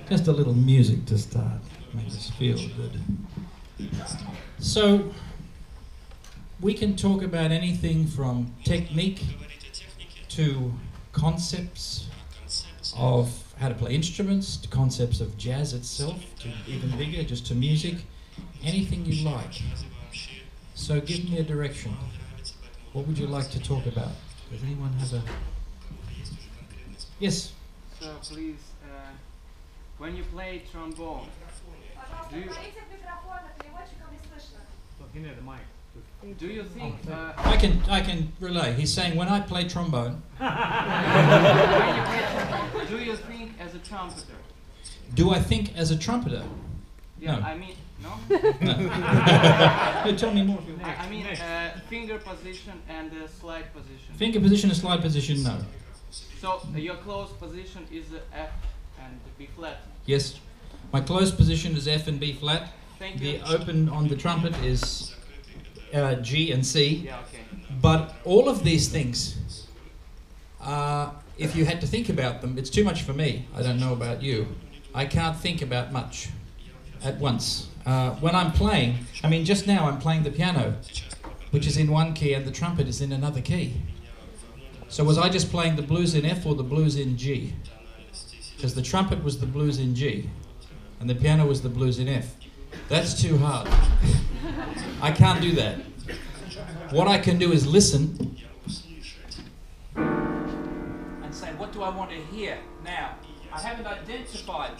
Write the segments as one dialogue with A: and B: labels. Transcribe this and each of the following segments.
A: Just a little music to start, make us feel good. So, we can talk about anything from technique to concepts of how to play instruments, to concepts of jazz itself, to even bigger, just to music, anything you like. So give me a direction. What would you like to talk about? Does anyone have a... Yes?
B: So please, when you play trombone, do you think...
A: I can relay. He's saying when I play trombone...
B: do you think as a trumpeter?
A: Do I think as a trumpeter?
B: Yeah,
A: No.
B: I mean, no?
A: No, tell me more if you want.
B: I mean, finger position and slide position.
A: Finger position and slide position, no.
B: So your close position is F and B flat.
A: Yes. My closed position is F and B flat.
B: Thank you.
A: The open on the trumpet is G and C.
B: Yeah, okay.
A: But all of these things, if you had to think about them, it's too much for me. I don't know about you. I can't think about much at once. When I'm playing, I mean, just now I'm playing the piano, which is in one key, and the trumpet is in another key. So was I just playing the blues in F or the blues in G? Because the trumpet was the blues in G, and the piano was the blues in F. That's too hard. I can't do that. What I can do is listen and say, what do I want to hear now? I haven't identified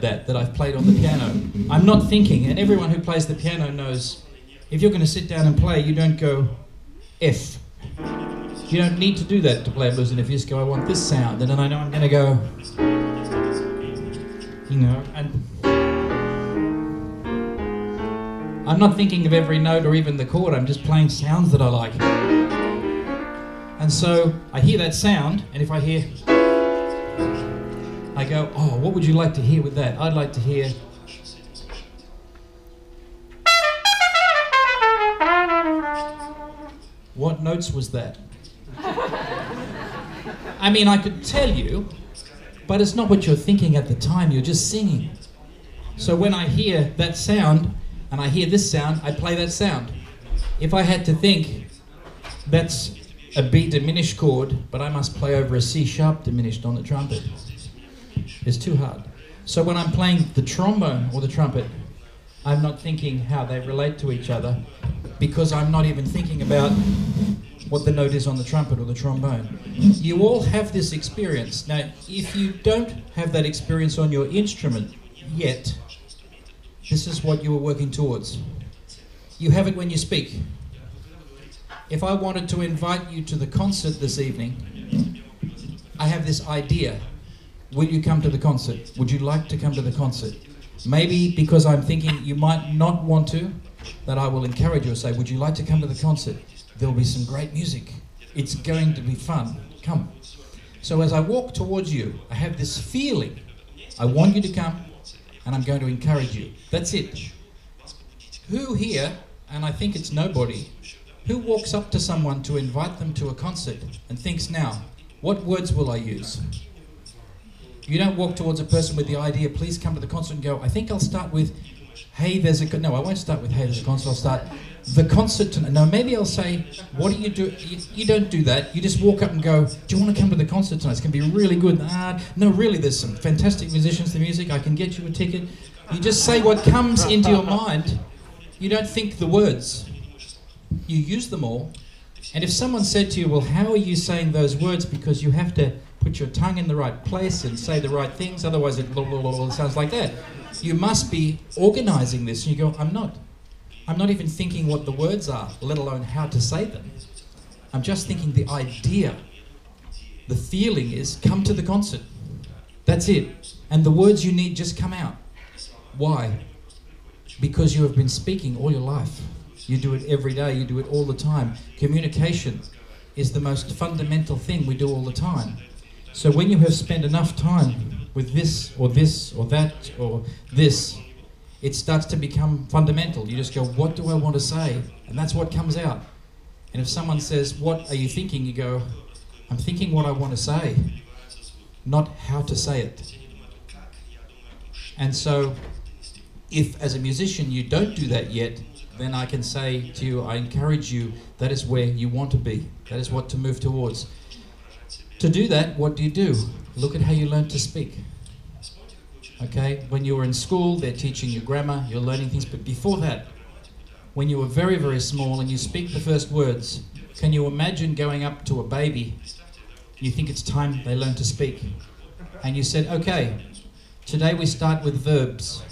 A: that I've played on the piano. I'm not thinking, and everyone who plays the piano knows, if you're going to sit down and play, you don't go F. You don't need to do that to play a blues, and if you just go, I want this sound, and then I know I'm going to go, you know, and I'm not thinking of every note or even the chord, I'm just playing sounds that I like. And so I hear that sound, and if I hear, I go, oh, what would you like to hear with that? I'd like to hear... What notes was that? I mean, I could tell you, but it's not what you're thinking at the time, you're just singing. So when I hear that sound, and I hear this sound, I play that sound. If I had to think, that's a B diminished chord, but I must play over a C sharp diminished on the trumpet. It's too hard. So when I'm playing the trombone or the trumpet, I'm not thinking how they relate to each other, because I'm not even thinking about what the note is on the trumpet or the trombone. You all have this experience. Now, if you don't have that experience on your instrument yet, this is what you are working towards. You have it when you speak. If I wanted to invite you to the concert this evening, I have this idea. Will you come to the concert? Would you like to come to the concert? Maybe because I'm thinking you might not want to, that I will encourage you and say, would you like to come to the concert? There'll be some great music. It's going to be fun. Come. So as I walk towards you, I have this feeling. I want you to come, and I'm going to encourage you. That's it. Who here, and I think it's nobody, who walks up to someone to invite them to a concert and thinks, now, what words will I use? You don't walk towards a person with the idea, please come to the concert, and go, I think I'll start with, hey, there's a... No, I won't start with, hey, there's a concert. I'll start, the concert tonight. No, maybe I'll say, what do you do? You don't do that. You just walk up and go, do you want to come to the concert tonight? It's going to be really good. No, really, there's some fantastic musicians, the music. I can get you a ticket. You just say what comes into your mind. You don't think the words. You use them all. And if someone said to you, well, how are you saying those words? Because you have to put your tongue in the right place and say the right things, otherwise it sounds like that. You must be organizing this. And you go, I'm not even thinking what the words are, let alone how to say them. I'm just thinking the idea. The feeling is, come to the concert. That's it. And the words you need just come out. Why? Because you have been speaking all your life. You do it every day, you do it all the time. Communication is the most fundamental thing we do all the time. So when you have spent enough time with this or that or this, it starts to become fundamental. You just go, what do I want to say? And that's what comes out. And if someone says, what are you thinking? You go, I'm thinking what I want to say. not how to say it. And so, if as a musician you don't do that yet, then I can say to you, I encourage you, that is where you want to be. That is what to move towards. To do that, what do? Look at how you learn to speak. Okay, when you were in school, they're teaching you grammar, you're learning things, but before that, when you were very, very small and you speak the first words, can you imagine going up to a baby, you think it's time they learn to speak, and you said, okay, today we start with verbs.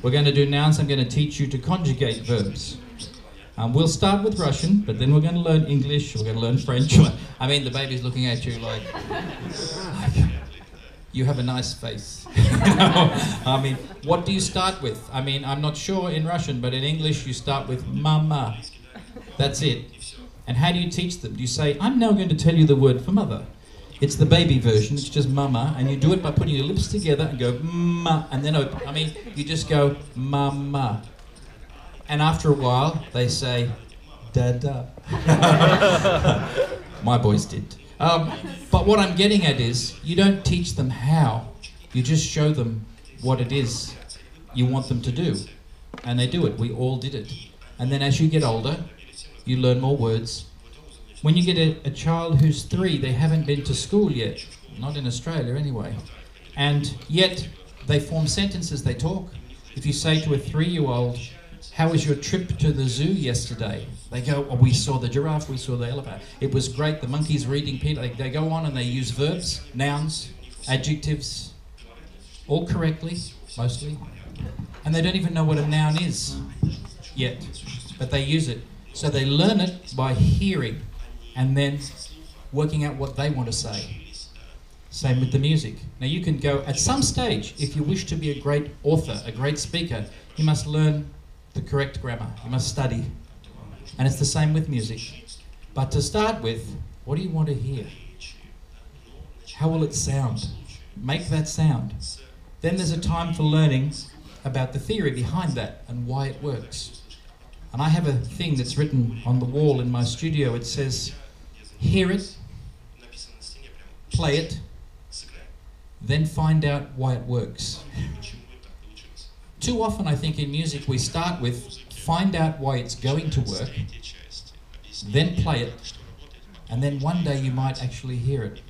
A: We're going to do nouns, I'm going to teach you to conjugate verbs. We'll start with Russian, but then we're going to learn English, we're going to learn French. I mean, the baby's looking at you like you have a nice face. I mean, what do you start with? I mean, I'm not sure in Russian, but in English you start with mama. That's it. And how do you teach them? Do you say, I'm now going to tell you the word for mother? It's the baby version, it's just mama, and you do it by putting your lips together and go ma, and then open. I mean, you just go mama. And after a while, they say dada. My boys did. But what I'm getting at is, you don't teach them how, you just show them what it is you want them to do. And they do it, we all did it. And then as you get older, you learn more words. When you get a child who's 3, they haven't been to school yet, not in Australia anyway, and yet they form sentences, they talk. If you say to a 3-year-old, how was your trip to the zoo yesterday? They go, oh, we saw the giraffe, we saw the elephant. It was great, the monkeys were eating Peter. They go on and they use verbs, nouns, adjectives, all correctly, mostly. And they don't even know what a noun is yet, but they use it. So they learn it by hearing and then working out what they want to say. Same with the music. Now you can go, at some stage, if you wish to be a great author, a great speaker, you must learn the correct grammar, you must study. And it's the same with music. But to start with, what do you want to hear? How will it sound? Make that sound. Then there's a time for learning about the theory behind that and why it works. And I have a thing that's written on the wall in my studio. It says, hear it, play it, then find out why it works. Too often I think in music we start with, find out why it's going to work, then play it, and then one day you might actually hear it.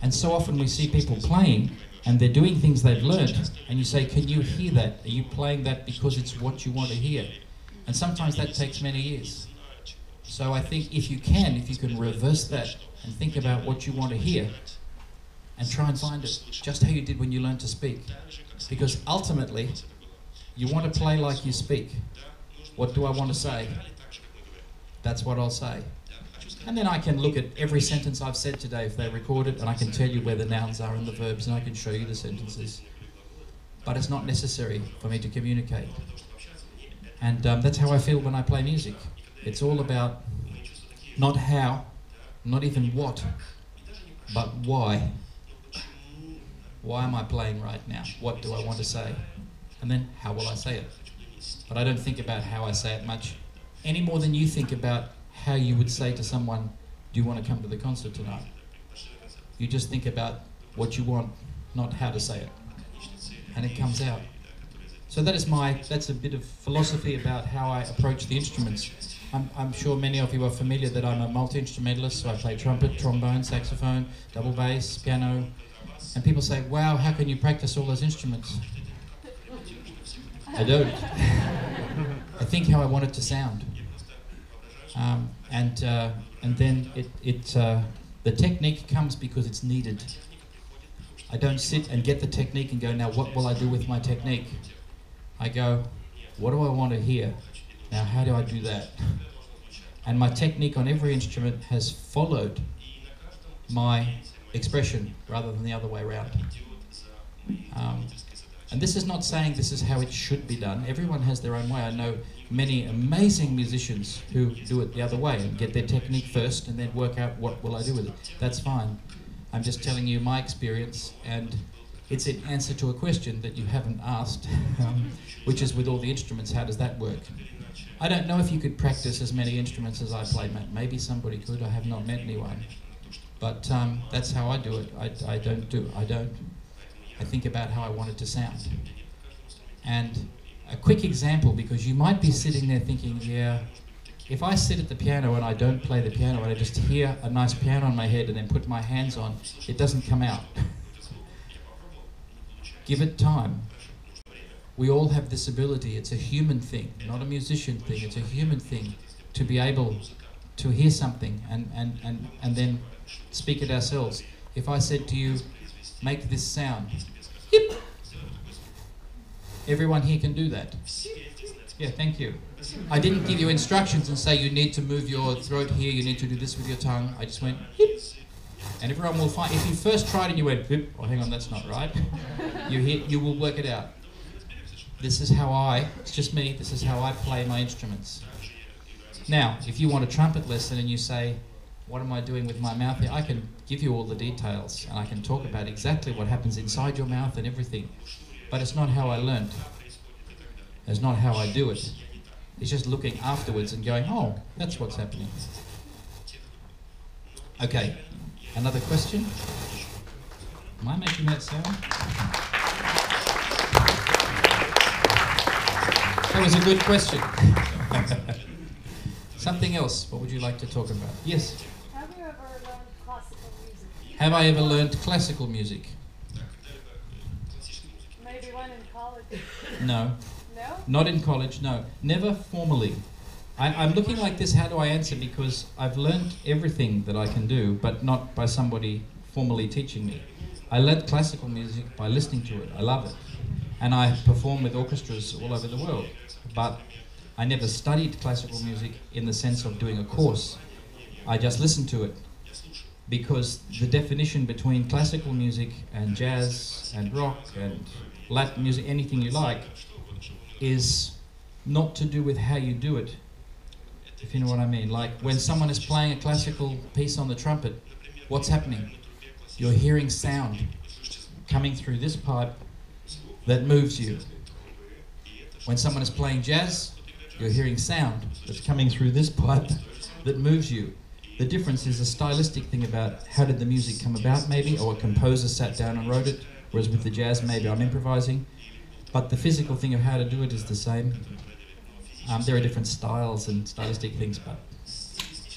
A: And so often we see people playing and they're doing things they've learned, and you say, can you hear that? Are you playing that because it's what you want to hear? And sometimes that takes many years. So I think if you can reverse that and think about what you want to hear and try and find it, just how you did when you learned to speak. Because ultimately, you want to play like you speak. What do I want to say? That's what I'll say. And then I can look at every sentence I've said today if they record it, and I can tell you where the nouns are and the verbs, and I can show you the sentences. But it's not necessary for me to communicate. And that's how I feel when I play music. It's all about not how, not even what, but why. Why am I playing right now? What do I want to say? And then how will I say it? But I don't think about how I say it much, any more than you think about how you would say to someone, do you want to come to the concert tonight? You just think about what you want, not how to say it. And it comes out. So that's a bit of philosophy about how I approach the instruments. I'm sure many of you are familiar that I'm a multi-instrumentalist, so I play trumpet, trombone, saxophone, double bass, piano. And people say, wow, how can you practice all those instruments? I don't. I think how I want it to sound. And then the technique comes because it's needed. I don't sit and get the technique and go, now what will I do with my technique? I go, what do I want to hear? Now how do I do that? And my technique on every instrument has followed my expression rather than the other way around. And this is not saying this is how it should be done. Everyone has their own way. I know many amazing musicians who do it the other way and get their technique first and then work out what will I do with it. That's fine. I'm just telling you my experience, and it's an answer to a question that you haven't asked, which is with all the instruments, how does that work? I don't know if you could practice as many instruments as I play. Maybe somebody could. I have not met anyone. But that's how I do it. I think about how I want it to sound. And a quick example, because you might be sitting there thinking, yeah, if I sit at the piano and I don't play the piano and I just hear a nice piano on my head and then put my hands on, it doesn't come out. Give it time. We all have this ability. It's a human thing, not a musician thing. It's a human thing to be able to hear something and then speak it ourselves. If I said to you, make this sound, hip. Everyone here can do that. Yeah, thank you. I didn't give you instructions and say you need to move your throat here, you need to do this with your tongue. I just went, hip. And everyone will find, if you first tried and you went, hip, oh hang on, that's not right. You will work it out. This is how it's just me, this is how I play my instruments. Now, if you want a trumpet lesson and you say, what am I doing with my mouth here? I can give you all the details and I can talk about exactly what happens inside your mouth and everything. But it's not how I learned. It's not how I do it. It's just looking afterwards and going, oh, that's what's happening. Okay, another question? Am I making that sound? That was a good question. Something else, what would you like to talk about? Yes?
C: Have you ever learned classical music?
A: Have I ever learned classical music?
C: Maybe one in college?
A: No.
C: No?
A: Not in college, no. Never formally. I'm looking like this, how do I answer? Because I've learned everything that I can do, but not by somebody formally teaching me. I learned classical music by listening to it. I love it. And I perform with orchestras all over the world. But I never studied classical music in the sense of doing a course. I just listened to it. Because the definition between classical music and jazz and rock and Latin music, anything you like, is not to do with how you do it, if you know what I mean. Like when someone is playing a classical piece on the trumpet, what's happening? You're hearing sound coming through this pipe that moves you. When someone is playing jazz, you're hearing sound that's coming through this pipe that moves you. The difference is a stylistic thing about how did the music come about maybe, or a composer sat down and wrote it, whereas with the jazz maybe I'm improvising. But the physical thing of how to do it is the same. There are different styles and stylistic things, but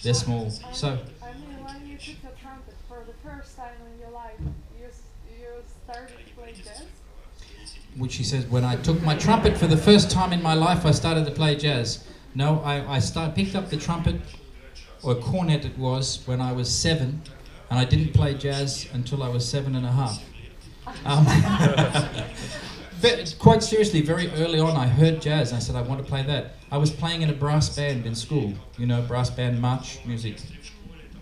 A: they're small. So,
C: I mean, when you took the trumpet for the first time in your life, you started to play jazz?
A: Which he says, when I took my trumpet for the first time in my life, I started to play jazz. No, I picked up the trumpet, or cornet it was, when I was 7, and I didn't play jazz until I was 7.5. Quite seriously, very early on I heard jazz and I said I want to play that. I was playing in a brass band in school, you know, brass band march music.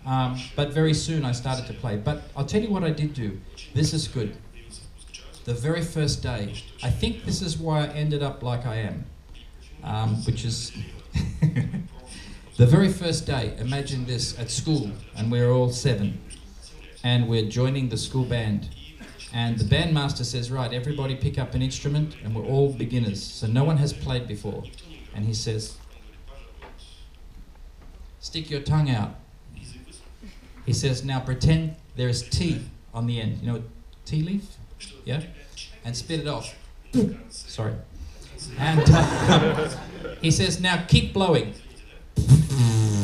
A: But very soon I started to play. But I'll tell you what I did do. This is good. The very first day, I think this is why I ended up like I am, which is the very first day. Imagine this at school, and we're all 7, and we're joining the school band. And the bandmaster says, right, everybody pick up an instrument, and we're all beginners, so no one has played before. And he says, stick your tongue out. He says, now pretend there is tea on the end. You know, tea leaf? Yeah? And spit it off. Sorry. And he says, now keep blowing.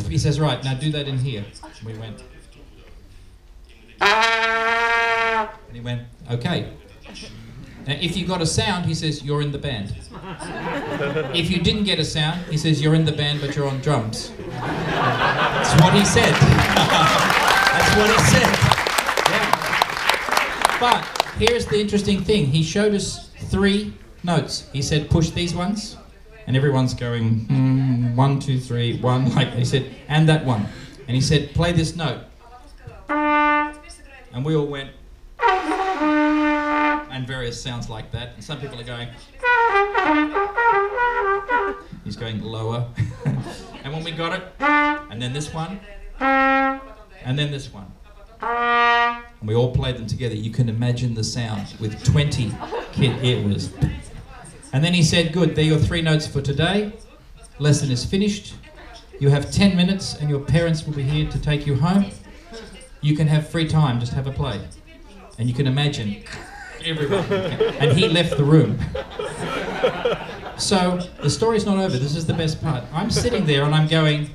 A: He says, right, now do that in here. We went. And he went, okay. Now if you got a sound, he says, you're in the band. If you didn't get a sound, he says, you're in the band, but you're on drums. That's what he said. That's what he said. Yeah. But here's the interesting thing. He showed us 3 notes. He said, push these ones. And everyone's going, 1, 2, 3, 1. Like he said, and that one. And he said, play this note. And we all went, and various sounds like that. And some people are going, he's going lower. And when we got it, and then this one, and then this one. And we all played them together. You can imagine the sound with 20 kid ears. And then he said, good, they're your 3 notes for today. Lesson is finished. You have 10 minutes and your parents will be here to take you home. You can have free time, just have a play. And you can imagine everyone. And he left the room. So the story's not over. This is the best part. I'm sitting there and I'm going,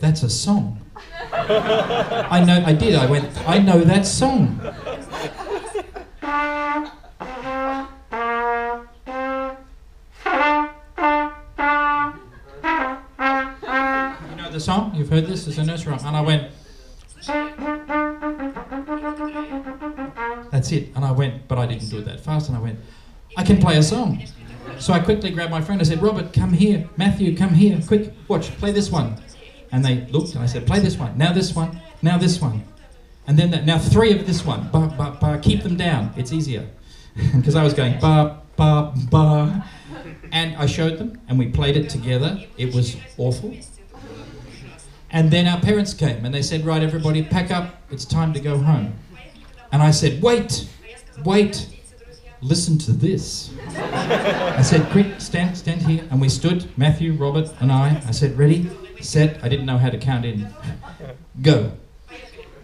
A: that's a song. I know that song. You know the song? You've heard this? It's a nursery rhyme. And I went, that's it. And I went, but I didn't do it that fast. And I went, I can play a song. So I quickly grabbed my friend. I said, Robert, come here. Matthew, come here. Quick, watch, play this one. And they looked and I said, play this one. Now this one. Now this one. And then now 3 of this one. Ba, ba, ba. Keep them down. It's easier. Because I was going ba, ba, ba. And I showed them and we played it together. It was awful. And then our parents came and they said, right, everybody, pack up. It's time to go home. And I said, wait, wait. Listen to this. I said, quick, stand here. And we stood, Matthew, Robert, and I. I said, ready, set. I didn't know how to count in. Go.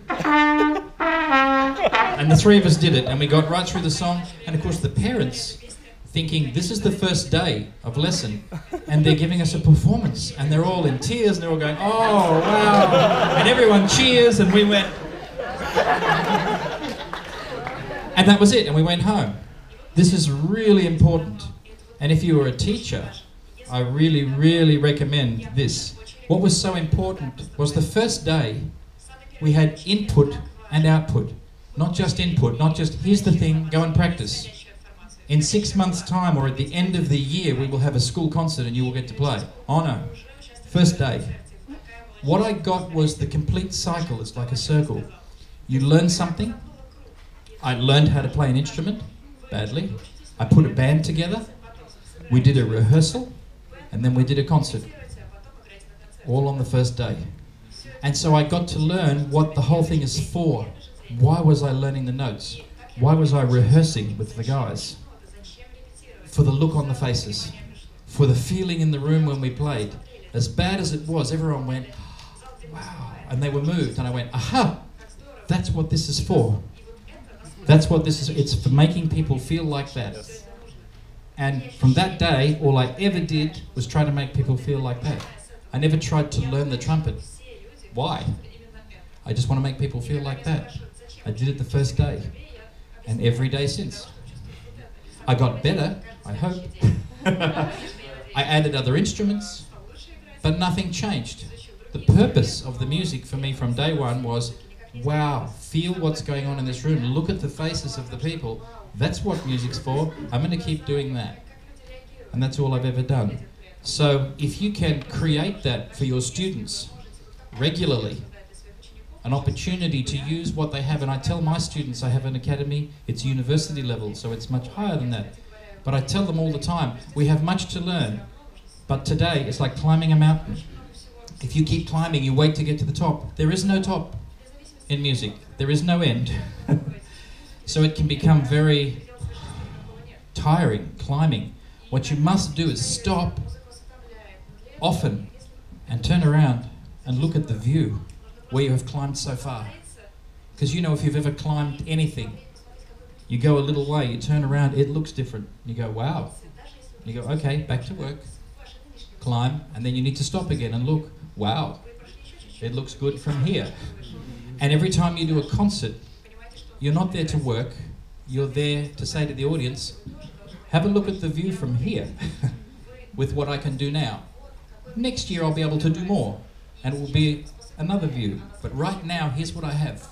A: And the 3 of us did it, and we got right through the song. And of course, the parents, thinking this is the first day of lesson, and they're giving us a performance, and they're all in tears, and they're all going, oh, wow. And everyone cheers, and we went. And that was it, and we went home. This is really important. And if you were a teacher, I really, really recommend this. What was so important was the first day we had input and output. Not just input, not just, here's the thing, go and practice. In 6 months' time or at the end of the year, we will have a school concert and you will get to play. Oh no, first day. What I got was the complete cycle. It's like a circle. You learn something. I learned how to play an instrument. Badly. I put a band together, we did a rehearsal, and then we did a concert. All on the first day. And so I got to learn what the whole thing is for. Why was I learning the notes? Why was I rehearsing with the guys? For the look on the faces. For the feeling in the room when we played. As bad as it was, everyone went, wow. And they were moved, and I went, aha! That's what this is for. That's what this is. It's for making people feel like that. And from that day, all I ever did was try to make people feel like that. I never tried to learn the trumpet. Why? I just want to make people feel like that. I did it the first day. And every day since. I got better, I hope. I added other instruments, but nothing changed. The purpose of the music for me from day one was, wow, feel what's going on in this room. Look at the faces of the people. That's what music's for. I'm going to keep doing that. And that's all I've ever done. So if you can create that for your students regularly, an opportunity to use what they have, and I tell my students I have an academy, it's university level, so it's much higher than that. But I tell them all the time, we have much to learn, but today it's like climbing a mountain. If you keep climbing, you wait to get to the top. There is no top. In music, there is no end. So it can become very tiring, climbing. What you must do is stop often and turn around and look at the view where you have climbed so far. Because you know, if you've ever climbed anything, you go a little way, you turn around, it looks different. You go, wow. You go, okay, back to work, climb, and then you need to stop again and look, wow, it looks good from here. And every time you do a concert, you're not there to work, you're there to say to the audience, have a look at the view from here with what I can do now. Next year I'll be able to do more, and it will be another view. But right now, here's what I have.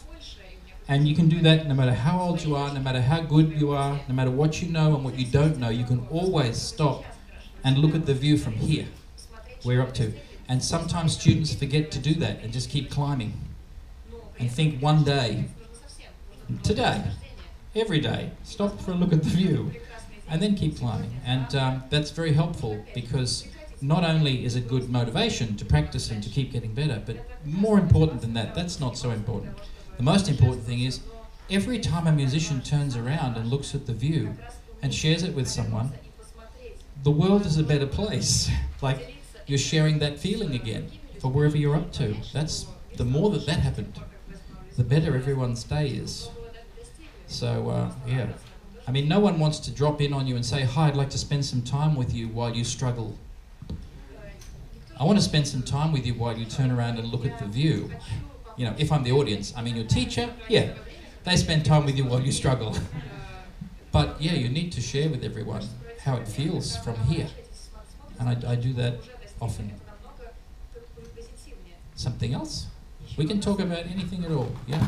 A: And you can do that no matter how old you are, no matter how good you are, no matter what you know and what you don't know, you can always stop and look at the view from here, where you're up to. And sometimes students forget to do that and just keep climbing. And think one day, today, every day, stop for a look at the view and then keep climbing. And that's very helpful because not only is it good motivation to practice and to keep getting better, but more important than that, that's not so important. The most important thing is every time a musician turns around and looks at the view and shares it with someone, the world is a better place. Like, you're sharing that feeling again for wherever you're up to. That's, the more that happened, the better everyone's day is. So, yeah. I mean, no one wants to drop in on you and say, hi, I'd like to spend some time with you while you struggle. I want to spend some time with you while you turn around and look at the view. You know, if I'm the audience, I mean, your teacher, yeah, they spend time with you while you struggle. But yeah, you need to share with everyone how it feels from here. And I do that often. Something else? We can talk about anything at all, yeah.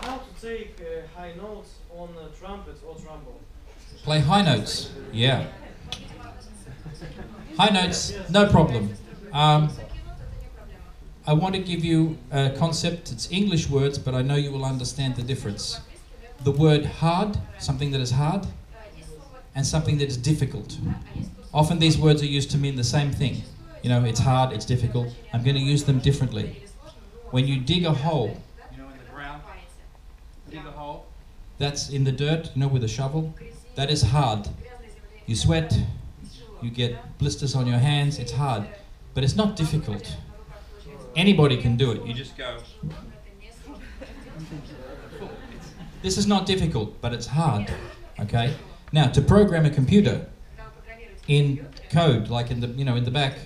D: How to take high notes on trumpet or trombone?
A: Play high notes, yeah. High notes, no problem. I want to give you a concept. It's English words, but I know you will understand the difference. The word hard, something that is hard, and something that is difficult. Often these words are used to mean the same thing. You know, it's hard, it's difficult. I'm going to use them differently. When you dig a hole, you know, in the ground, dig a hole, that's in the dirt, you know, with a shovel, that is hard. You sweat, you get blisters on your hands, it's hard. But it's not difficult. Anybody can do it. You just go. This is not difficult, but it's hard. Okay? Now, to program a computer in code, like in the, you know, in the back,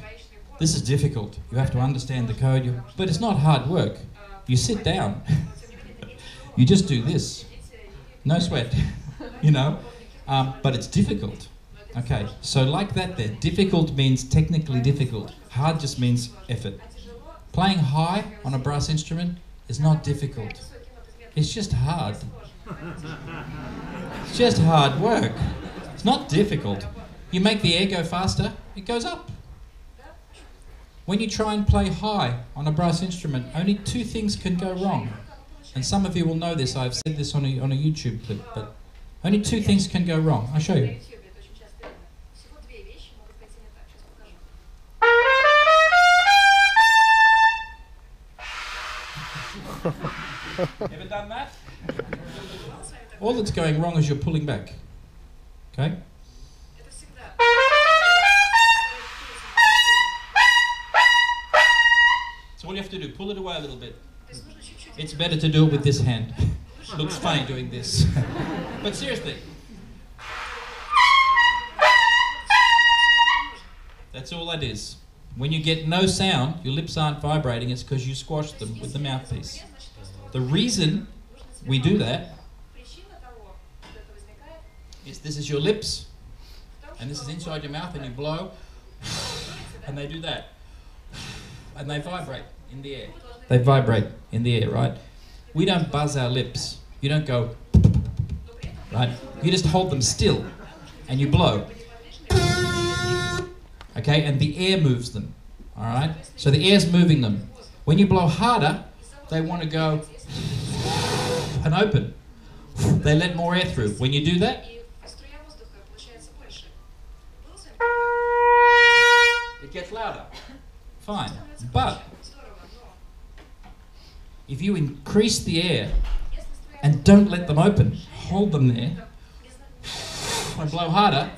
A: this is difficult. You have to understand the code, but it's not hard work. You sit down. You just do this. No sweat, you know? But it's difficult. Okay, so like that there, difficult means technically difficult. Hard just means effort. Playing high on a brass instrument is not difficult. It's just hard. It's just hard work. It's not difficult. You make the air go faster, it goes up. When you try and play high on a brass instrument, only two things can go wrong. And some of you will know this, I've said this on a YouTube clip, but only two things can go wrong. I'll show you. Ever done that? All that's going wrong is you're pulling back. Okay? So all you have to do, pull it away a little bit. It's better to do it with this hand. Looks funny doing this. But seriously. That's all that is. When you get no sound, your lips aren't vibrating, it's because you squashed them with the mouthpiece. The reason we do that is this is your lips, and this is inside your mouth, and you blow, and they do that. And they vibrate in the air. They vibrate in the air, right? We don't buzz our lips. You don't go, right? You just hold them still, and you blow. Okay, and the air moves them, all right? So the air's moving them. When you blow harder, they want to go and open. They let more air through. When you do that, it gets louder. Fine. But if you increase the air and don't let them open, hold them there, and blow harder,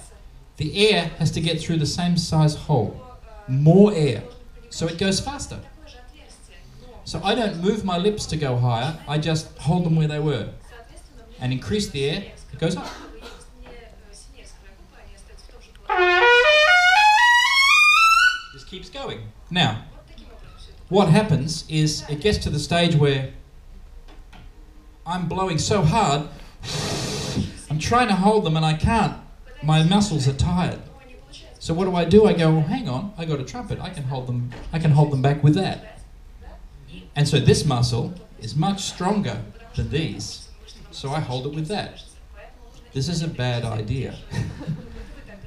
A: the air has to get through the same size hole. More air. So it goes faster. So I don't move my lips to go higher, I just hold them where they were. And increase the air, it goes up. Just keeps going. Now, what happens is it gets to the stage where I'm blowing so hard, I'm trying to hold them and I can't. My muscles are tired. So what do? I go, well, hang on, I got a trumpet, I can hold them back with that. And so this muscle is much stronger than these. So I hold it with that. This is a bad idea.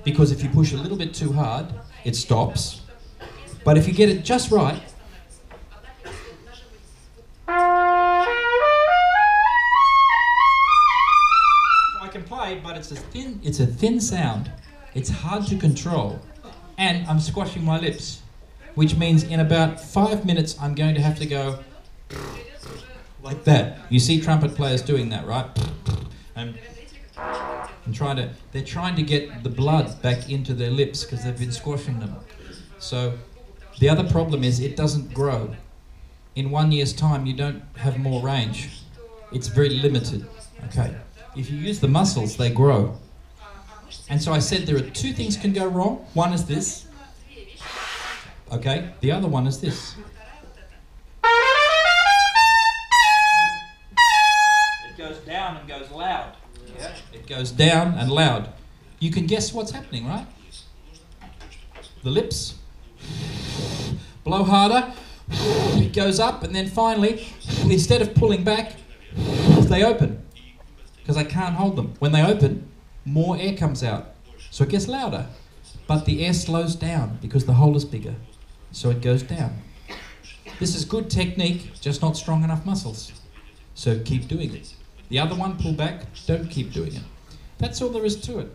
A: Because if you push a little bit too hard, it stops. But if you get it just right, I can play, but it's a thin sound. It's hard to control. And I'm squashing my lips, which means in about 5 minutes I'm going to have to go like that. You see trumpet players doing that, right? And and they're trying to get the blood back into their lips because they've been squashing them. So the other problem is it doesn't grow. In 1 year's time, you don't have more range. It's very limited. Okay. If you use the muscles, they grow. And so I said there are two things can go wrong. One is this. Okay. The other one is this. It goes down and goes loud. Yeah. It goes down and loud. You can guess what's happening, right? The lips blow harder. It goes up, and then finally, instead of pulling back, they open. Because I can't hold them. When they open, more air comes out. So it gets louder. But the air slows down because the hole is bigger. So it goes down. This is good technique, just not strong enough muscles. So keep doing it. The other one, pull back, don't keep doing it. That's all there is to it.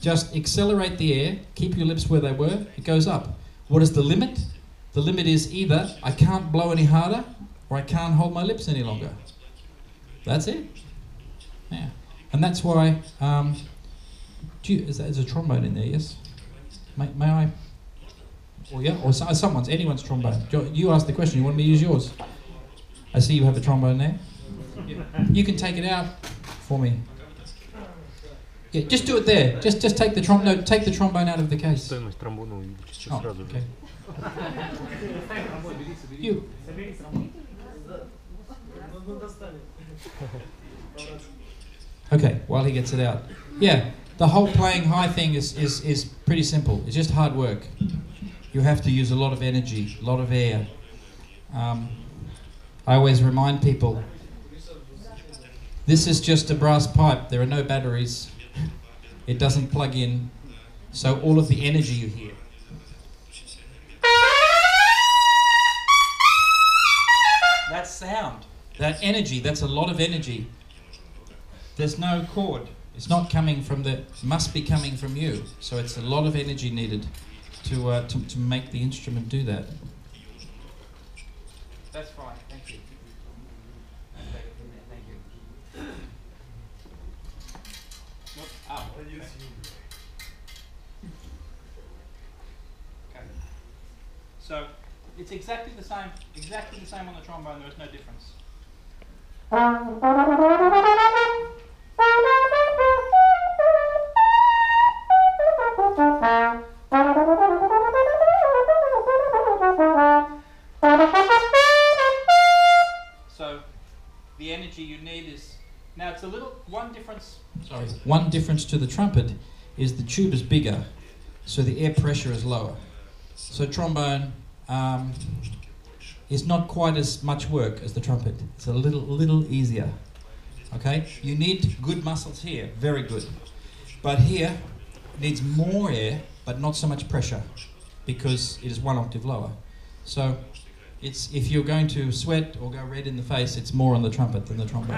A: Just accelerate the air, keep your lips where they were, it goes up. What is the limit? The limit is either I can't blow any harder or I can't hold my lips any longer. That's it. Yeah. And that's why, is a trombone in there, yes? May I? Or yeah, or anyone's trombone. You asked the question, you want me to use yours? I see you have a trombone there. Yeah. You can take it out for me. Yeah, just do it there. Just take the trombone out of the case. Oh, okay. You. Okay, while he gets it out. Yeah, the whole playing high thing is pretty simple. It's just hard work. You have to use a lot of energy, a lot of air. I always remind people, this is just a brass pipe. There are no batteries. It doesn't plug in. So all of the energy you hear. That sound, that energy, that's a lot of energy. There's no chord. It's not coming from must be coming from you. So it's a lot of energy needed to make the instrument do that. That's fine, thank you. Thank you. Okay. So it's exactly the same on the trombone. There is no difference. So the energy you need is now it's one difference to the trumpet is the tube is bigger, so the air pressure is lower. So trombone is not quite as much work as the trumpet. It's a little easier. Okay? You need good muscles here, very good. But here needs more air, but not so much pressure, because it is one octave lower. So if you're going to sweat or go red in the face, it's more on the trumpet than the trombone.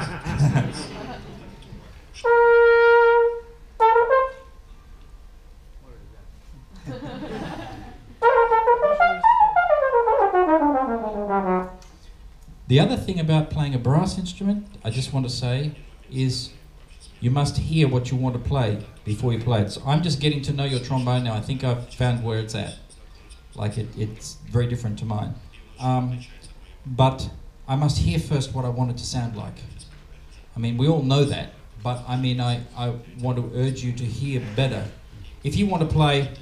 A: The other thing about playing a brass instrument, I just want to say, is you must hear what you want to play before you play it. So I'm just getting to know your trombone now. I think I've found where it's at. Like it's very different to mine. But I must hear first what I want it to sound like. I mean, we all know that, but I mean, I want to urge you to hear better. If you want to play...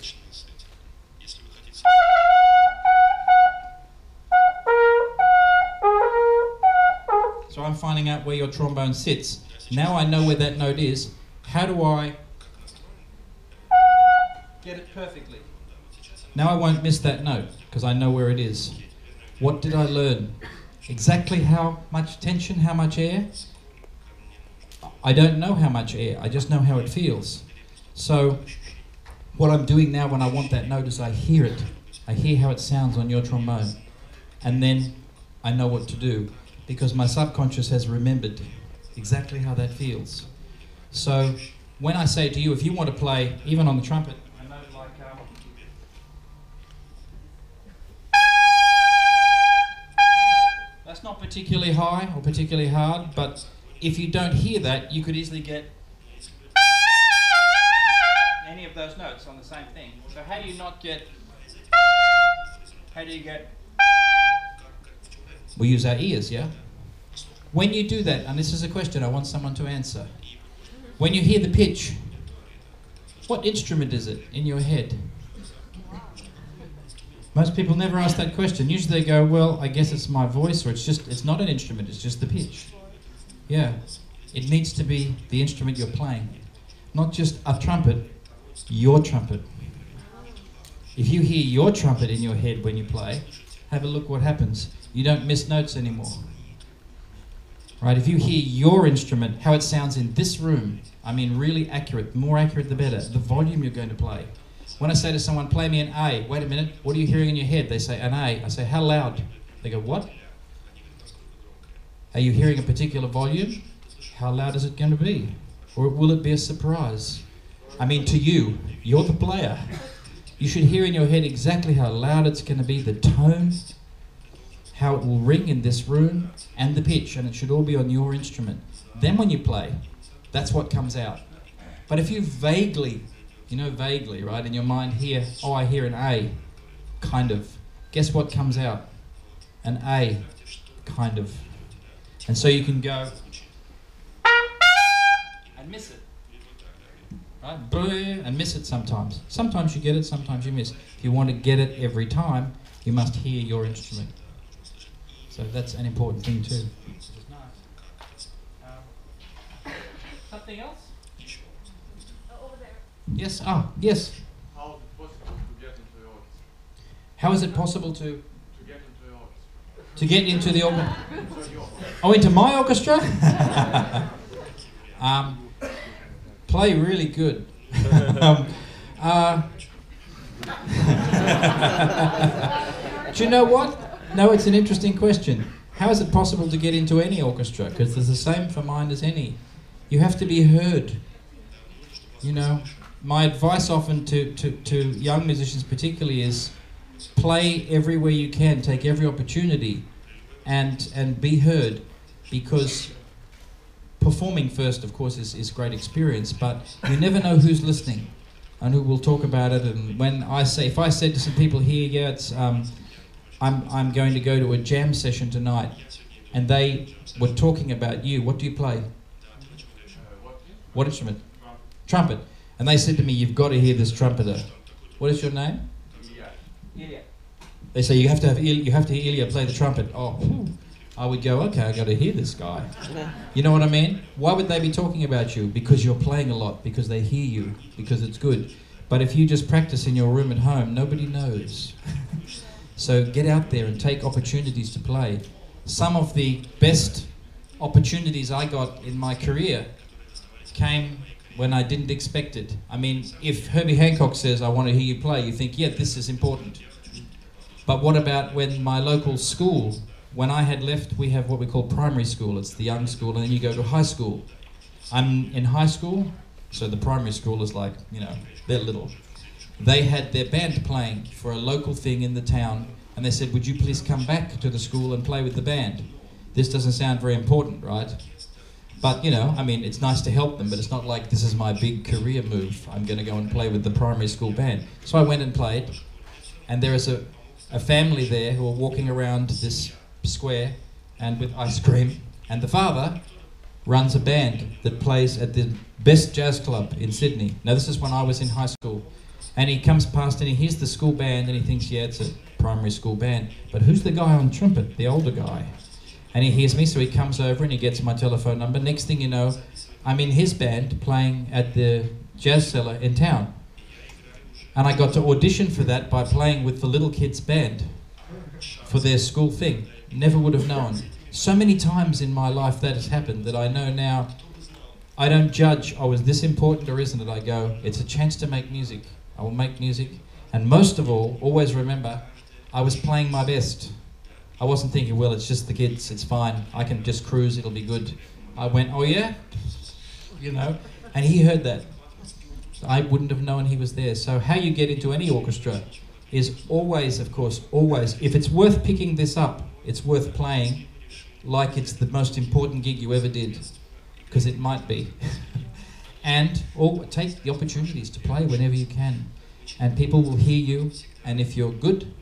A: So I'm finding out where your trombone sits. Now I know where that note is. How do I get it perfectly? Now I won't miss that note because I know where it is. What did I learn? Exactly how much tension, how much air? I don't know how much air, I just know how it feels. So what I'm doing now when I want that note is I hear it. I hear how it sounds on your trombone. And then I know what to do because my subconscious has remembered exactly how that feels. So when I say to you, if you want to play, even on the trumpet, a note like that's not particularly high or particularly hard, but if you don't hear that, you could easily get of those notes on the same thing. So how do you not get... How do you get... We use our ears, yeah? When you do that, and this is a question I want someone to answer. When you hear the pitch, what instrument is it in your head? Most people never ask that question. Usually they go, well, I guess it's my voice, or it's not an instrument, it's just the pitch. Yeah, it needs to be the instrument you're playing. Not just a trumpet, your trumpet. If you hear your trumpet in your head when you play, have a look what happens. You don't miss notes anymore. Right, if you hear your instrument, how it sounds in this room, I mean really accurate, more accurate the better, the volume you're going to play. When I say to someone, play me an A, wait a minute, what are you hearing in your head? They say, an A. I say, how loud? They go, what? Are you hearing a particular volume? How loud is it going to be? Or will it be a surprise? I mean, to you, you're the player. You should hear in your head exactly how loud it's going to be, the tone, how it will ring in this room, and the pitch, and it should all be on your instrument. Then when you play, that's what comes out. But if you vaguely, you know vaguely, right, in your mind hear, oh, I hear an A, kind of. Guess what comes out? An A, kind of. And so you can go and miss it. Right? And miss it sometimes. Sometimes you get it, sometimes you miss. If you want to get it every time, you must hear your instrument. So that's an important thing too. Something else?
C: Over there.
A: Yes, yes.
E: How is it possible to get into the orchestra?
A: How is it possible to get into the orchestra? Oh, into my orchestra? Play really good. Do you know what? No, it's an interesting question. How is it possible to get into any orchestra? Because there's the same for mine as any. You have to be heard. You know, my advice often to young musicians particularly is play everywhere you can, take every opportunity and be heard, because performing first, of course, is great experience, but you never know who's listening and who will talk about it. And when I say, if I said to some people here, yeah, it's I'm going to go to a jam session tonight, and they were talking about you, what do you play? What instrument? Trumpet. And they said to me, you've got to hear this trumpeter. What is your name? Ilya. They say you have to hear Ilya play the trumpet. Oh, whew. I would go, okay, I got to hear this guy. You know what I mean? Why would they be talking about you? Because you're playing a lot, because they hear you, because it's good. But if you just practice in your room at home, nobody knows. So get out there and take opportunities to play. Some of the best opportunities I got in my career came when I didn't expect it. I mean, if Herbie Hancock says, I want to hear you play, you think, yeah, this is important. But what about when my local school, when I had left, we have what we call primary school. It's the young school, and then you go to high school. I'm in high school, so the primary school is like, you know, they're little. They had their band playing for a local thing in the town, and they said, would you please come back to the school and play with the band? This doesn't sound very important, right? But, you know, I mean, it's nice to help them, but it's not like this is my big career move. I'm going to go and play with the primary school band. So I went and played, and there is a family there who are walking around this square and with ice cream, and the father runs a band that plays at the best jazz club in Sydney. Now, this is when I was in high school. And he comes past and he hears the school band and he thinks, yeah, it's a primary school band. But who's the guy on trumpet, the older guy? And he hears me, so he comes over and he gets my telephone number. Next thing you know, I'm in his band playing at the jazz cellar in town. And I got to audition for that by playing with the little kids' band for their school thing. Never would have known. So many times in my life that has happened that I know now, I don't judge, oh, is this important or isn't it? I go, it's a chance to make music. I will make music. And most of all, always remember, I was playing my best. I wasn't thinking, well, it's just the kids, it's fine. I can just cruise, it'll be good. I went, oh yeah? You know? And he heard that. So I wouldn't have known he was there. So how you get into any orchestra is always, of course, always, if it's worth picking this up, it's worth playing like it's the most important gig you ever did. Because it might be. And take the opportunities to play whenever you can. And people will hear you, and if you're good,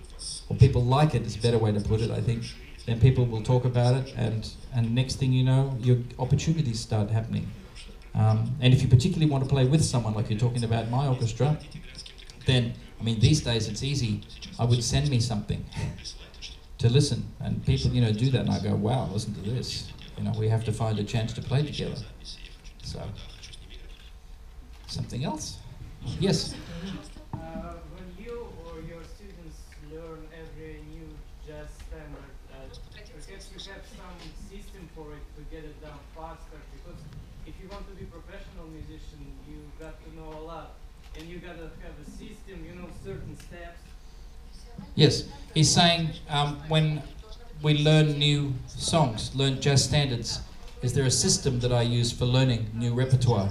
A: or people like it, is a better way to put it, I think, then people will talk about it, and next thing you know, your opportunities start happening. And if you particularly want to play with someone, like you're talking about my orchestra, then, I mean, these days it's easy. I would send me something to listen, and people, you know, do that, and I go, wow, listen to this. You know, we have to find a chance to play together. So, something else? Yes?
D: When you or your students learn every new jazz standard, perhaps you have some system for it to get it done faster, because if you want to be a professional musician, you got to know a lot, and you got to have a system, you know, certain steps.
A: Yes, he's saying when we learn new songs, learn jazz standards, is there a system that I use for learning new repertoire?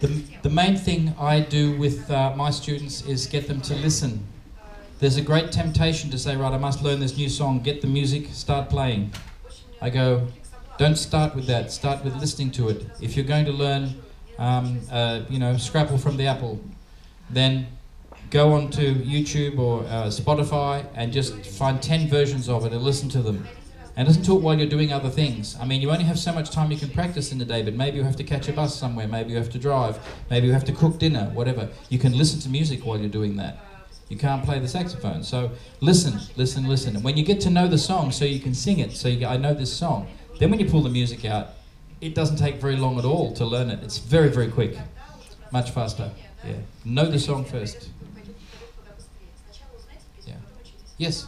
A: The main thing I do with my students is get them to listen. There's a great temptation to say, right, I must learn this new song, get the music, start playing. I go, don't start with that, start with listening to it. If you're going to learn, you know, Scrapple from the Apple, then go onto YouTube or Spotify and just find 10 versions of it and listen to them. And listen to it while you're doing other things. I mean, you only have so much time you can practice in the day, but maybe you have to catch a bus somewhere, maybe you have to drive, maybe you have to cook dinner, whatever. You can listen to music while you're doing that. You can't play the saxophone, so listen, listen, listen. And when you get to know the song so you can sing it, so you go, I know this song, then when you pull the music out, it doesn't take very long at all to learn it. It's very, very quick, much faster. Yeah. Know the song first. Yeah. Yes?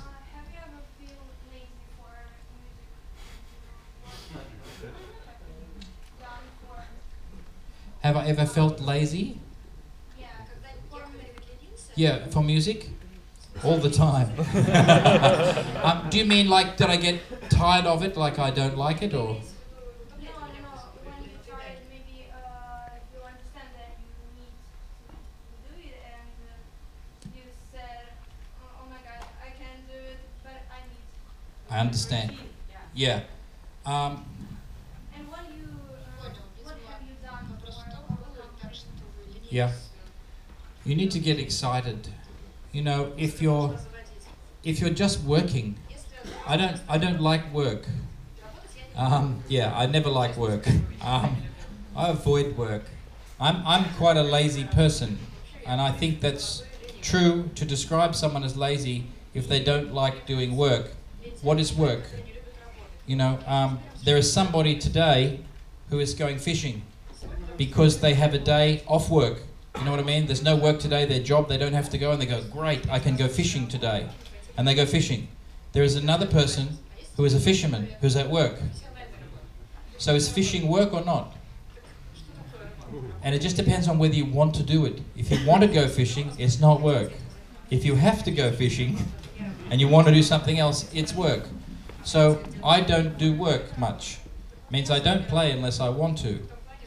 A: Have I ever felt lazy? Yeah, for music? All the time. Do you mean like, did I get tired of it, like I don't like it, or?
C: No, when you try it, maybe you understand that you need to do it, and you said, oh my god, I can't do it, but I need to.
A: I understand. Yeah.
C: And what have you done for overcome?
A: Yeah. You need to get excited. You know, if you're just working, I don't like work. Yeah, I never like work. I avoid work. I'm quite a lazy person, and I think that's true to describe someone as lazy if they don't like doing work. What is work? You know, there is somebody today who is going fishing because they have a day off work. You know what I mean? There's no work today, their job, they don't have to go, and they go, great, I can go fishing today. And they go fishing. There is another person who is a fisherman, who's at work. So is fishing work or not? And it just depends on whether you want to do it. If you want to go fishing, it's not work. If you have to go fishing, and you want to do something else, it's work. So I don't do work much. It means I don't play unless I want to.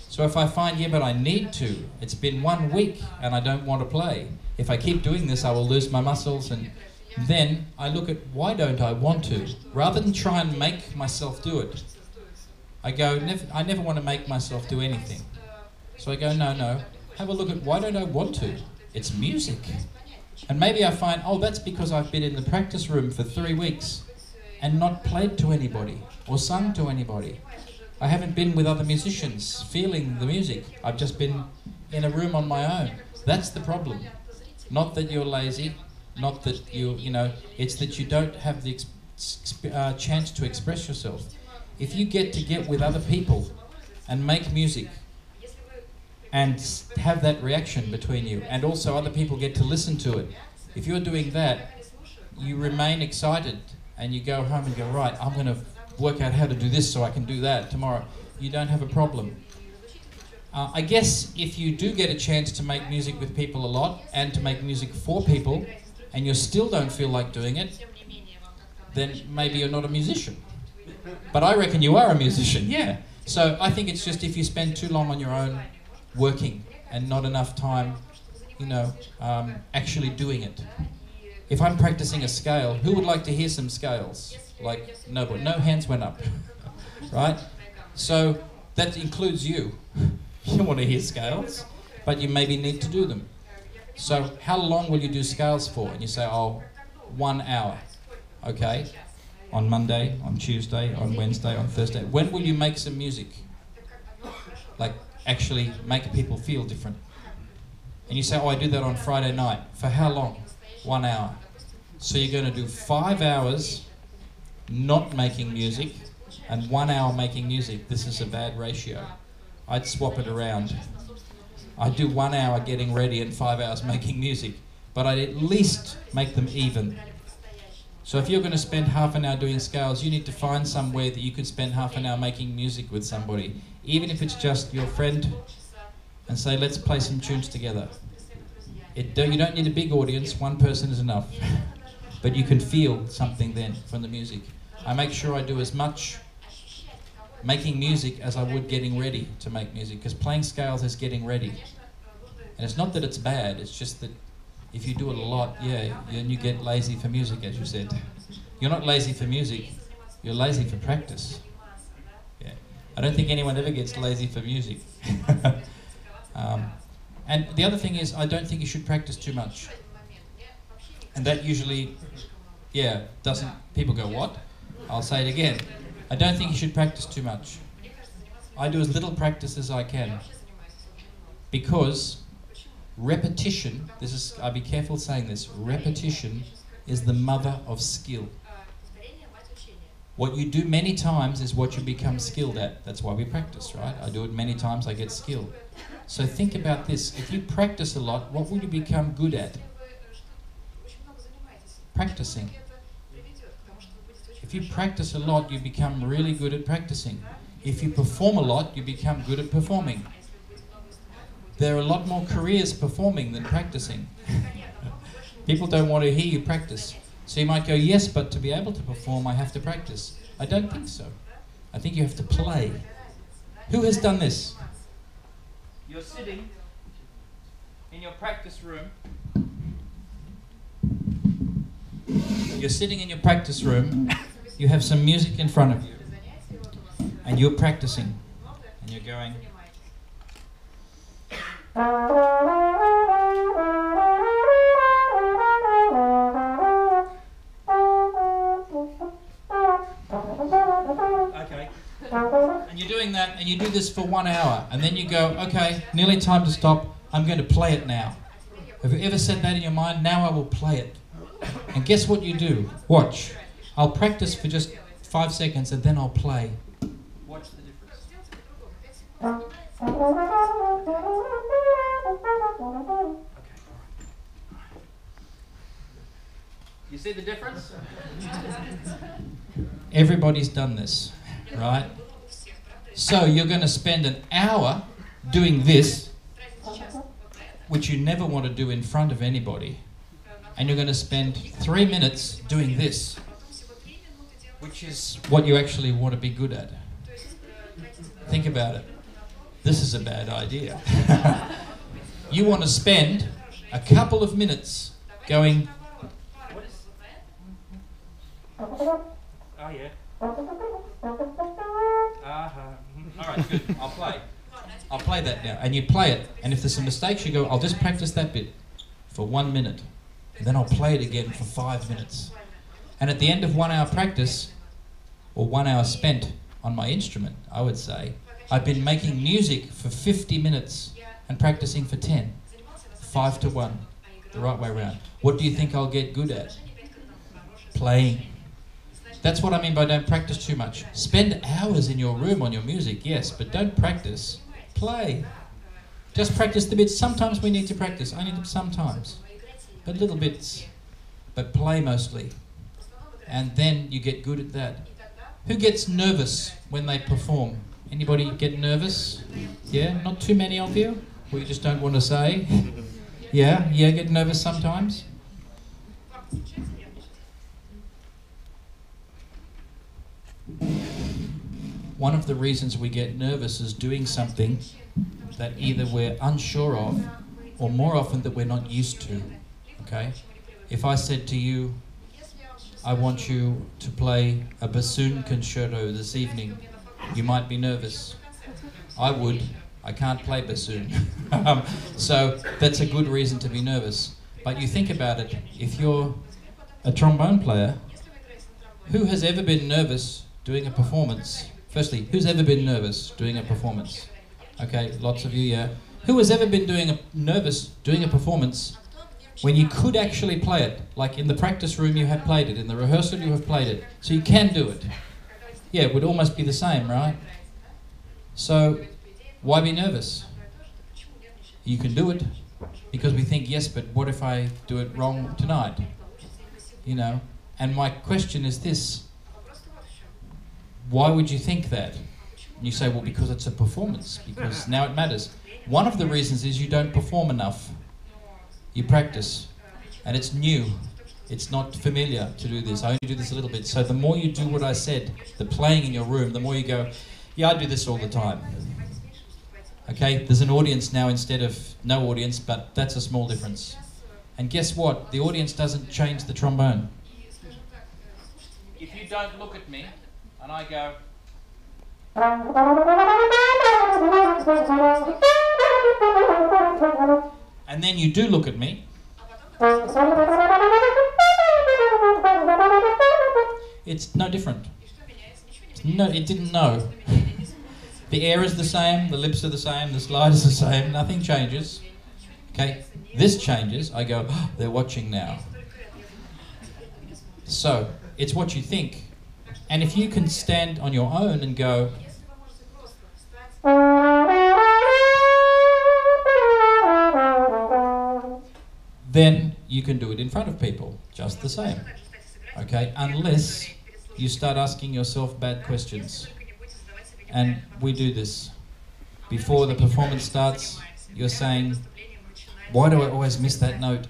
A: So if I find, yeah, but I need to, it's been 1 week and I don't want to play. If I keep doing this, I will lose my muscles, and then I look at why don't I want to? Rather than try and make myself do it, I go, I never want to make myself do anything. So I go, no, have a look at why don't I want to? It's music. And maybe I find, oh, that's because I've been in the practice room for 3 weeks and not played to anybody or sung to anybody. I haven't been with other musicians, feeling the music. I've just been in a room on my own. That's the problem. Not that you're lazy, not that you know, it's that you don't have the chance to express yourself. If you get with other people and make music and have that reaction between you, and also other people get to listen to it, if you're doing that, you remain excited and you go home and go, right, I'm going to work out how to do this so I can do that tomorrow. You don't have a problem. I guess if you do get a chance to make music with people a lot and to make music for people and you still don't feel like doing it, then maybe you're not a musician. But I reckon you are a musician, yeah. So I think it's just if you spend too long on your own working and not enough time, you know, actually doing it. If I'm practicing a scale, who would like to hear some scales? Like, nobody, no hands went up, right? So that includes you. You want to hear scales, but you maybe need to do them. So how long will you do scales for? And you say, oh, 1 hour. Okay, on Monday, on Tuesday, on Wednesday, on Thursday. When will you make some music? Like actually make people feel different. And you say, oh, I do that on Friday night. For how long? 1 hour. So you're going to do 5 hours not making music and 1 hour making music. This is a bad ratio. I'd swap it around. I'd do 1 hour getting ready and 5 hours making music, but I'd at least make them even. So if you're going to spend half an hour doing scales, you need to find somewhere that you could spend half an hour making music with somebody, even if it's just your friend, and say, let's play some tunes together. You don't need a big audience, one person is enough. But you can feel something then from the music. I make sure I do as much making music as I would getting ready to make music, because playing scales is getting ready. And it's not that it's bad, it's just that if you do it a lot, then you get lazy for music, as you said. You're not lazy for music, you're lazy for practice. Yeah. I don't think anyone ever gets lazy for music. And the other thing is, I don't think you should practice too much. And that usually, doesn't, people go, what? I'll say it again. I don't think you should practice too much. I do as little practice as I can. Because repetition, I'll be careful saying this, repetition is the mother of skill. What you do many times is what you become skilled at. That's why we practice, right? I do it many times, I get skilled. So think about this. If you practice a lot, what will you become good at? Practicing. If you practice a lot, you become really good at practicing. If you perform a lot, you become good at performing. There are a lot more careers performing than practicing. People don't want to hear you practice. So you might go, yes, but to be able to perform, I have to practice. I don't think so. I think you have to play. Who has done this? You're sitting in your practice room. You're sitting in your practice room. You have some music in front of you. And you're practicing. And you're going... Okay. And you're doing that, and you do this for 1 hour, and then you go, okay, nearly time to stop, I'm going to play it now. Have you ever said that in your mind? Now I will play it. And guess what you do? Watch. I'll practice for just 5 seconds, and then I'll play. Watch the difference. You see the difference? Everybody's done this, right? So you're going to spend an hour doing this, which you never want to do in front of anybody. And you're going to spend 3 minutes doing this, which is what you actually want to be good at. Think about it. This is a bad idea. You want to spend a couple of minutes going... Oh yeah. Alright, good. I'll play that now. And you play it. And if there's some mistakes, you go, I'll just practice that bit for 1 minute. And then I'll play it again for 5 minutes. And at the end of 1 hour practice, or 1 hour spent on my instrument, I would say, I've been making music for 50 minutes and practicing for 10. 5 to 1. The right way around. What do you think I'll get good at? Playing. That's what I mean by don't practice too much. Spend hours in your room on your music, yes, but don't practice. Play. Just practice the bits. Sometimes we need to practice. I need to sometimes. But little bits. But play mostly. And then you get good at that. Who gets nervous when they perform? Anybody get nervous? Yeah? Not too many of you? Or you just don't want to say? Yeah? Yeah, get nervous sometimes? One of the reasons we get nervous is doing something that either we're unsure of or more often that we're not used to. Okay? If I said to you, I want you to play a bassoon concerto this evening, you might be nervous. I would, I can't play bassoon. So that's a good reason to be nervous. But you think about it, if you're a trombone player, who has ever been nervous doing a performance? Firstly, who's ever been nervous doing a performance? Okay, lots of you, yeah. Who has ever been nervous doing a performance when you could actually play it? Like in the practice room you have played it, in the rehearsal you have played it, so you can do it. Yeah, it would almost be the same, right? So, why be nervous? You can do it, because we think, yes, but what if I do it wrong tonight? You know, and my question is this: why would you think that? And you say, well, because it's a performance, because now it matters. One of the reasons is you don't perform enough. You practice, and it's new. It's not familiar to do this. I only do this a little bit. So the more you do what I said, the playing in your room, the more you go, yeah, I do this all the time. Okay, there's an audience now instead of no audience, but that's a small difference. And guess what? The audience doesn't change the trombone. If you don't look at me, and I go... and then you do look at me, it's no different. No, it didn't know. The air is the same, the lips are the same, the slide is the same, nothing changes. Okay, this changes, I go, oh, they're watching now. So, it's what you think. And if you can stand on your own and go, then you can do it in front of people, just the same. Okay, unless you start asking yourself bad questions. And we do this. Before the performance starts, you're saying, why do I always miss that note?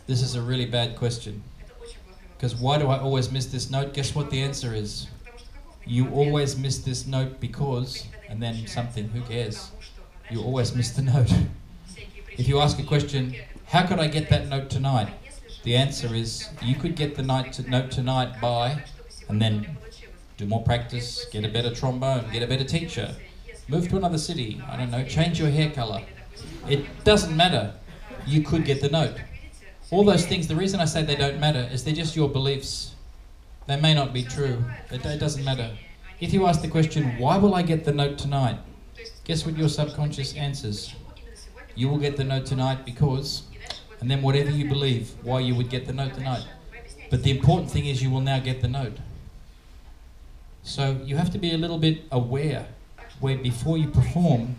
A: This is a really bad question. Because why do I always miss this note? Guess what the answer is? You always miss this note because, and then something, who cares? You always miss the note. If you ask a question, how could I get that note tonight? The answer is, you could get the note tonight by, and then do more practice, get a better trombone, get a better teacher, move to another city, I don't know, change your hair color. It doesn't matter. You could get the note. All those things, the reason I say they don't matter is they're just your beliefs. They may not be true. It doesn't matter. If you ask the question, why will I get the note tonight? Guess what your subconscious answers? You will get the note tonight because, and then whatever you believe, why you would get the note tonight. But the important thing is you will now get the note. So you have to be a little bit aware, where before you perform,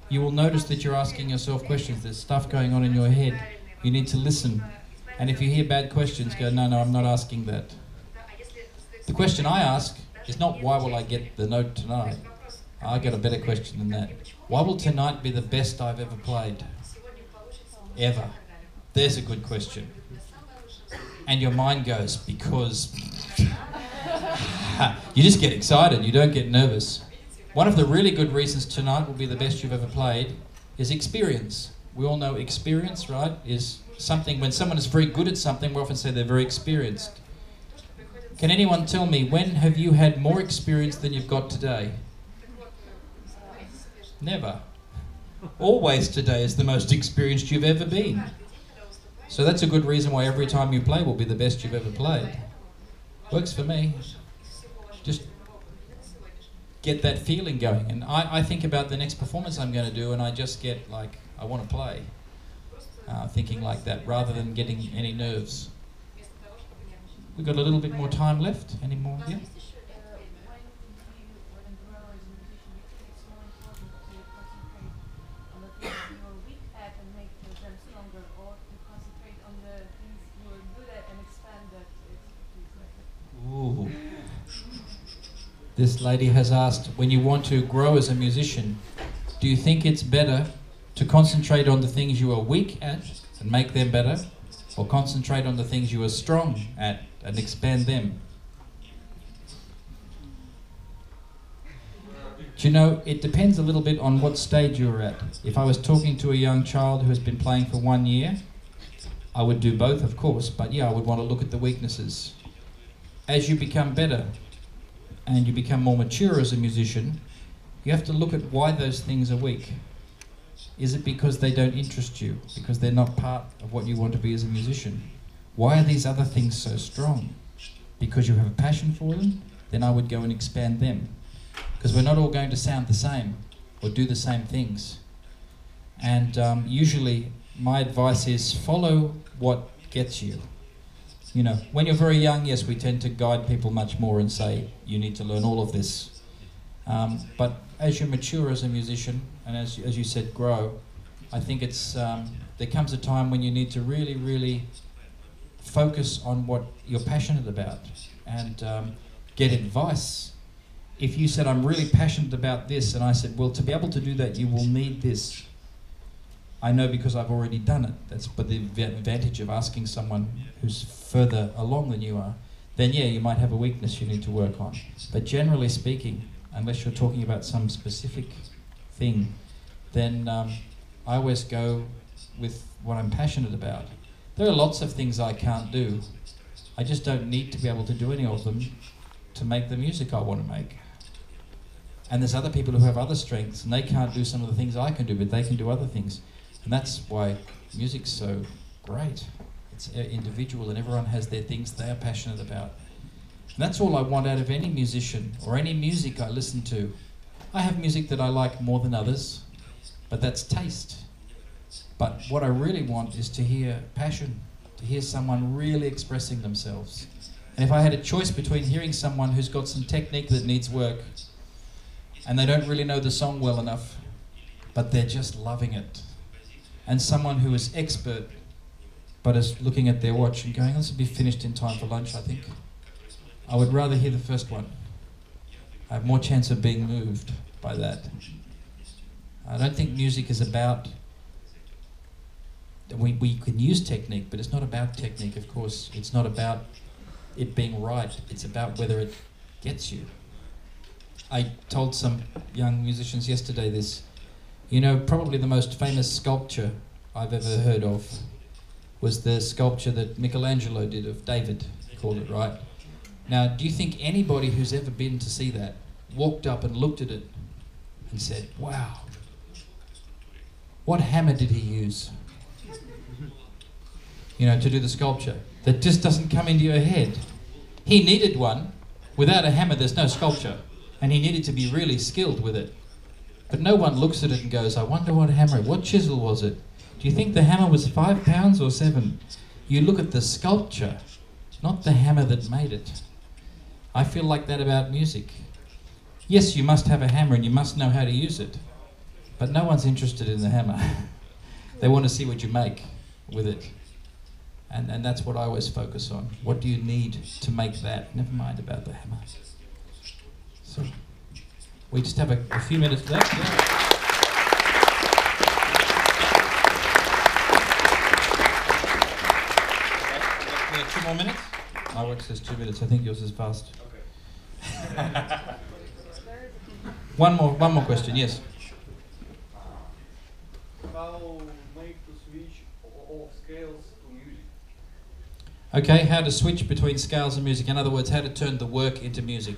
A: you will notice that you're asking yourself questions. There's stuff going on in your head. You need to listen. And if you hear bad questions, go, no, I'm not asking that. The question I ask is not, why will I get the note tonight? I got a better question than that. Why will tonight be the best I've ever played? Ever. There's a good question. And your mind goes, because... you just get excited, you don't get nervous. One of the really good reasons tonight will be the best you've ever played is experience. We all know experience, right, is something, when someone is very good at something, we often say they're very experienced. Can anyone tell me, when have you had more experience than you've got today? Never. Always today is the most experienced you've ever been. So that's a good reason why every time you play will be the best you've ever played. Works for me. Just get that feeling going. And I think about the next performance I'm going to do, and I just get like, I want to play. Thinking like that, rather than getting any nerves. We've got a little bit more time left. Any more? Yeah? Ooh. This lady has asked, when you want to grow as a musician, do you think it's better to concentrate on the things you are weak at and make them better, or concentrate on the things you are strong at and expand them? Do you know, it depends a little bit on what stage you're at. If I was talking to a young child who has been playing for 1 year, I would do both, of course, but yeah, I would want to look at the weaknesses. As you become better and you become more mature as a musician, you have to look at why those things are weak. Is it because they don't interest you? Because they're not part of what you want to be as a musician? Why are these other things so strong? Because you have a passion for them? Then I would go and expand them. Because we're not all going to sound the same or do the same things. And usually my advice is follow what gets you. You know, when you're very young, yes, we tend to guide people much more and say, you need to learn all of this. But as you mature as a musician, and as you said, grow, I think it's, there comes a time when you need to really, really focus on what you're passionate about and get advice. If you said, I'm really passionate about this, and I said, well, to be able to do that, you will need this. I know because I've already done it. That's but the advantage of asking someone who's further along than you are. Then yeah, you might have a weakness you need to work on. But generally speaking, unless you're talking about some specific thing, then I always go with what I'm passionate about. There are lots of things I can't do. I just don't need to be able to do any of them to make the music I want to make. And there's other people who have other strengths and they can't do some of the things I can do, but they can do other things. And that's why music's so great. It's individual and everyone has their things they are passionate about. And that's all I want out of any musician or any music I listen to. I have music that I like more than others, but that's taste. But what I really want is to hear passion, to hear someone really expressing themselves. And if I had a choice between hearing someone who's got some technique that needs work, and they don't really know the song well enough, but they're just loving it, and someone who is expert, but is looking at their watch and going, this will be finished in time for lunch, I think, I would rather hear the first one. I have more chance of being moved by that. I don't think music is about, we can use technique, but it's not about technique, of course. It's not about it being right. It's about whether it gets you. I told some young musicians yesterday this. You know, probably the most famous sculpture I've ever heard of was the sculpture that Michelangelo did of David, called it, right? Now, do you think anybody who's ever been to see that walked up and looked at it and said, wow, what hammer did he use? You know, to do the sculpture. That just doesn't come into your head. He needed one. Without a hammer, there's no sculpture. And he needed to be really skilled with it. But no one looks at it and goes, I wonder what hammer, what chisel was it? Do you think the hammer was 5 pounds or 7? You look at the sculpture, not the hammer that made it. I feel like that about music. Yes, you must have a hammer and you must know how to use it. But no one's interested in the hammer. They want to see what you make with it. And that's what I always focus on. What do you need to make that? Never mind about the hammer. So, we just have a few minutes left. Yeah. We have 2 more minutes. My work says 2 minutes. I think yours is fast. Okay. One more question. Yes.
F: How make the switch of scales to music?
A: Okay, how to switch between scales and music. In other words, how to turn the work into music.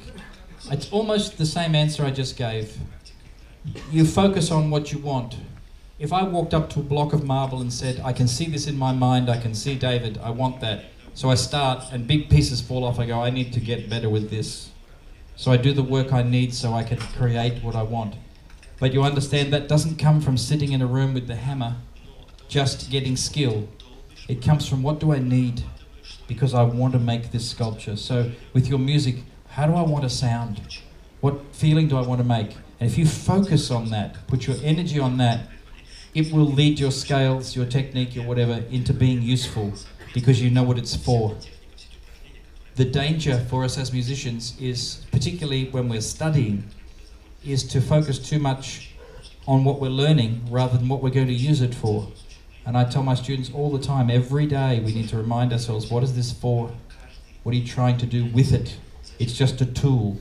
A: It's almost the same answer I just gave. You focus on what you want. If I walked up to a block of marble and said, I can see this in my mind, I can see David, I want that. So I start and big pieces fall off, I go, I need to get better with this. So I do the work I need so I can create what I want. But you understand that doesn't come from sitting in a room with the hammer, just getting skill. It comes from what do I need because I want to make this sculpture. So with your music, how do I want to sound? What feeling do I want to make? And if you focus on that, put your energy on that, it will lead your scales, your technique, your whatever, into being useful because you know what it's for. The danger for us as musicians is, particularly when we're studying, is to focus too much on what we're learning rather than what we're going to use it for. And I tell my students all the time, every day we need to remind ourselves, what is this for? What are you trying to do with it? It's just a tool.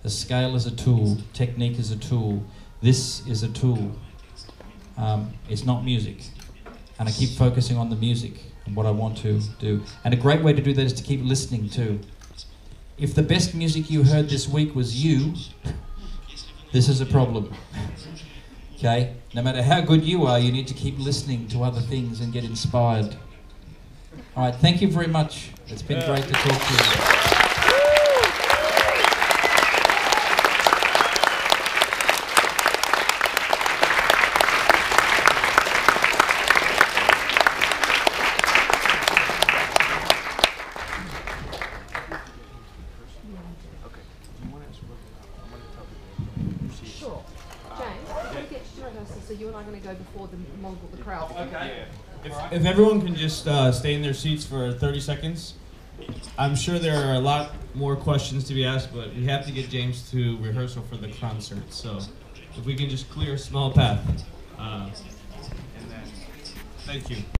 A: A scale is a tool. Technique is a tool. This is a tool. It's not music. And I keep focusing on the music and what I want to do. And a great way to do that is to keep listening too. If the best music you heard this week was you, this is a problem. Okay? No matter how good you are, you need to keep listening to other things and get inspired. All right, thank you very much. It's been great to talk to you.
G: Sure. James, we're going to get to rehearsal, so you and I are going to go before the crowd.
H: Okay. If everyone can just stay in their seats for 30 seconds. I'm sure there are a lot more questions to be asked, but we have to get James to rehearsal for the concert. So if we can just clear a small path. And then, thank you.